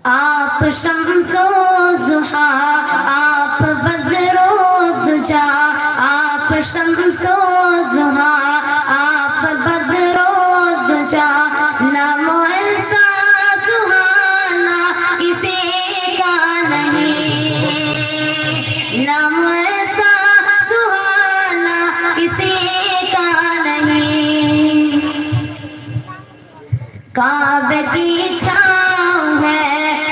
آپ شمس و ضحا آپ بدر و دجا آپ شمس و ضحا آپ بدر و دجا نام ایسا سہانا کسی کا نہیں نام ایسا سہانا کسی کا نہیں کعبے کی چھاؤں ہے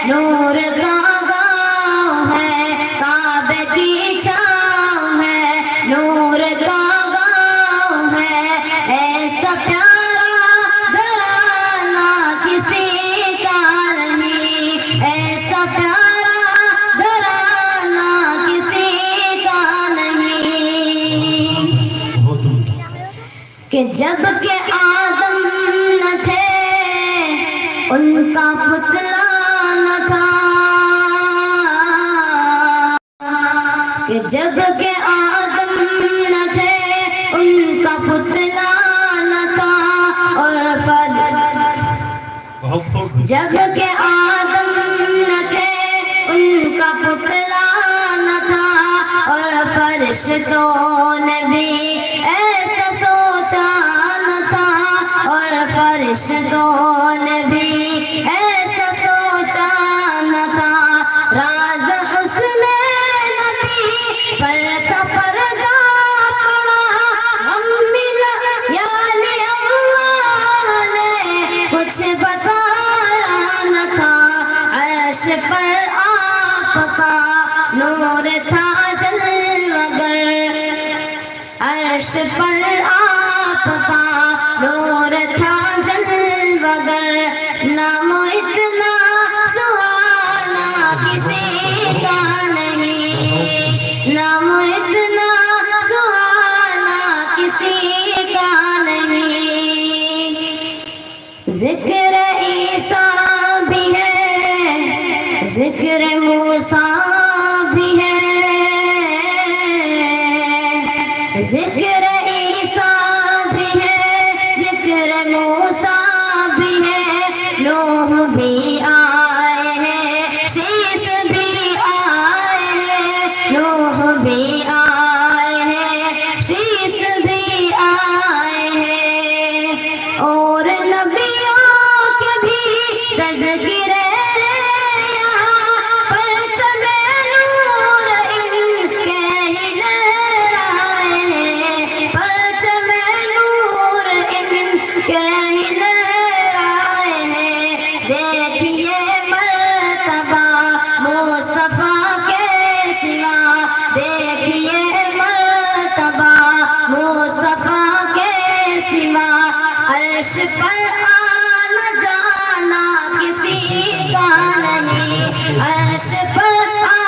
نور کا گاؤں ہے کعبے کی چھاؤں ہے نور کا گاؤں ہے ایسا پیارا گھرانہ کسی کا نہیں ایسا پیارا گھرانہ کسی کا نہیں کہ جب کہ آدم نہ تھے ان کا پتلا نہ تھا کہ جب کہ آدم نہ تھے ان کا پتلا نہ تھا اور جب کہ آدم نہ تھے ان کا پتلا نہ تھا اور فرشتوں نے بھی ایسا سوچا نہ تھا اور فرشتوں نے بھی ایسا سوچا نہ تھا راز حسن نبی پر کا پردہ پڑا ہم ملا یعنی اللہ نے کچھ بتایا نہ تھا عرش پر آپ کا نور تھا جلوگر عرش پر آپ کا نور تھا جلوگر نام اتنا سہانا کسی کا نہیں نام اتنا سہانا کسی کا نہیں ذکر عیسیٰ بھی ہے ذکر موسیٰ بھی ہے ذکر عیسیٰ بھی ہے ذکر موسیٰ بھی ہے نوح بھی آئے ہیں شیس بھی آئے ہیں نوح بھی آئے ہیں شیس بھی آئے ہیں اور نبیوں کے بھی تذکرے عرش پر آنا جانا کسی کا نہیں عرش پر